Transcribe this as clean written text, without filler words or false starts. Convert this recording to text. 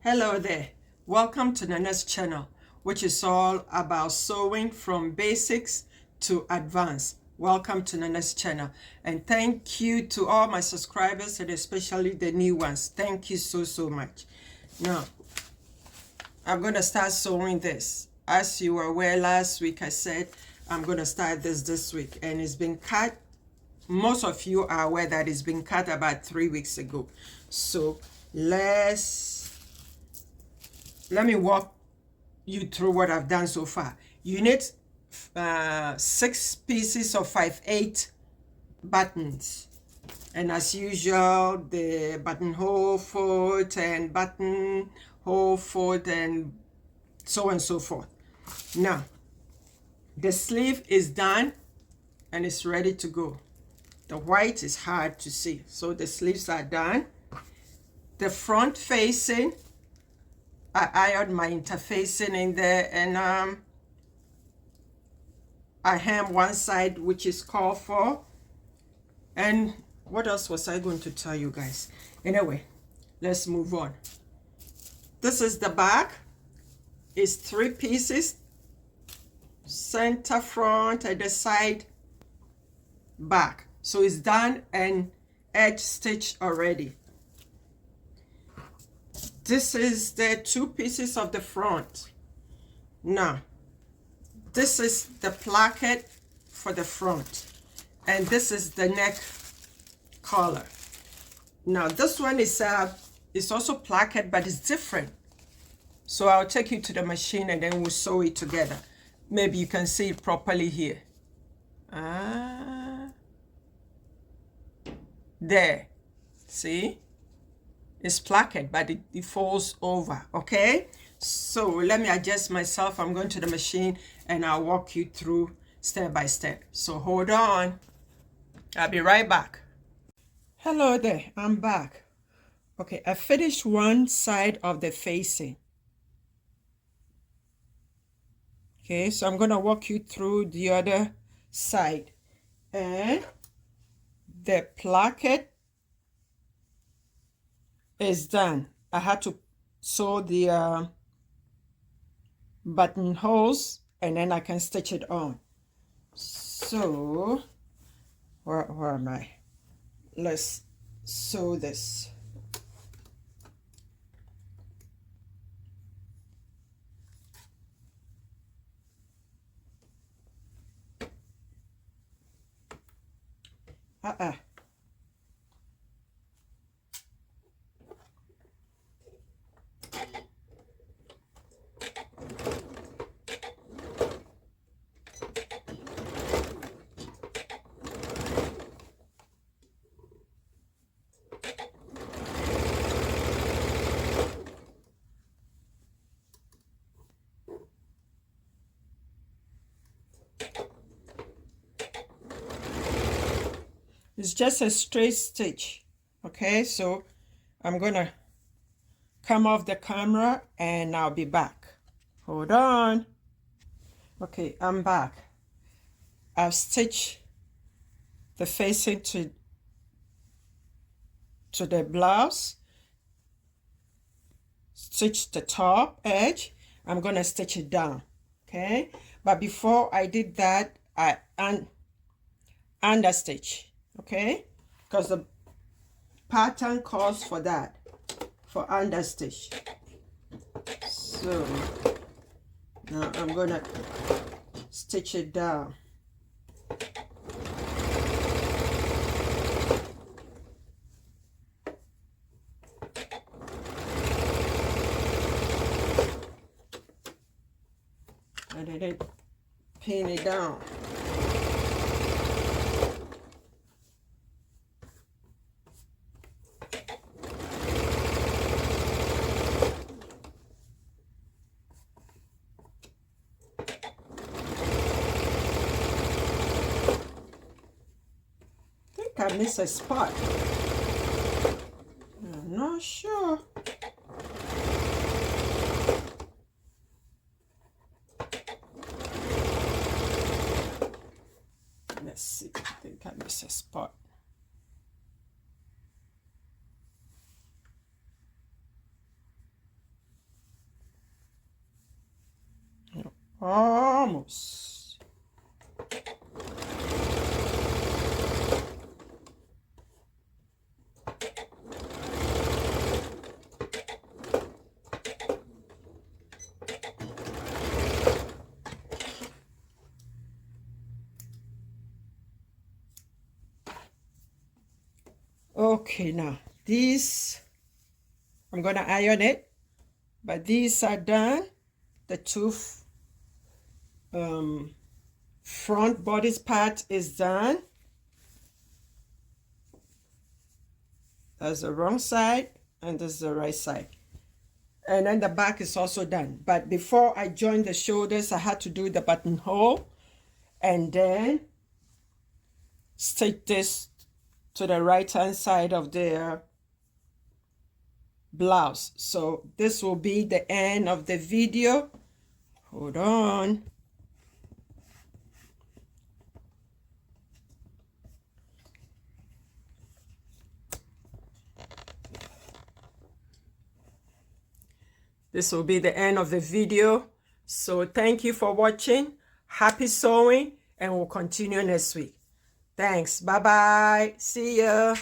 Hello there, welcome to Nana's channel, which is all about sewing from basics to advanced. Welcome to Nana's channel, and thank you to all my subscribers and especially the new ones. Thank you so much. Now I'm going to start sewing this. As you were aware, last week I said I'm going to start this week, and it's been cut. Most of you are aware that it's been cut about 3 weeks ago. So let me walk you through what I've done so far. You need 6 pieces of 5/8 buttons, and as usual, the buttonhole, fold, and buttonhole, fold, and so on and so forth. Now the sleeve is done and it's ready to go. The white is hard to see, so the sleeves are done. The front facing, I ironed my interfacing in there, and I hem one side, which is called for. And what else was I going to tell you guys? Anyway, let's move on. This is the back. It's 3 pieces, center, front, and the side, back. So it's done and edge stitch already. This is the 2 pieces of the front. Now this is the placket for the front, and this is the neck collar. Now this one is also placket, but it's different. So I'll take you to the machine and then we'll sew it together. Maybe you can see it properly here. There, see, it's placket, but it folds over. Okay, so let me adjust myself. I'm going to the machine and I'll walk you through step by step. So hold on, I'll be right back. Hello there, I'm back. Okay, I finished one side of the facing. Okay, so I'm gonna walk you through the other side. And the placket is done. I had to sew the buttonholes, and then I can stitch it on. So where am I? Let's sew this. It's just a straight stitch. Okay, so I'm gonna come off the camera and I'll be back. Hold on. Okay, I'm back. I've stitched the facing to the blouse, stitch the top edge. I'm gonna stitch it down. Okay, but before I did that, I understitch. Okay, because the pattern calls for that, for understitch. So now I'm gonna stitch it down. I didn't pin it down. I missed a spot. I'm not sure. Let's see. I think I missed a spot. Almost. Okay, now these, I'm going to iron it, but these are done. The two front bodice part is done. That's the wrong side and this is the right side. And then the back is also done. But before I joined the shoulders, I had to do the buttonhole and then stick this to the right hand side of the blouse. So this will be the end of the video. Hold on. This will be the end of the video. So thank you for watching. Happy sewing, and we'll continue next week. Thanks. Bye-bye. See ya.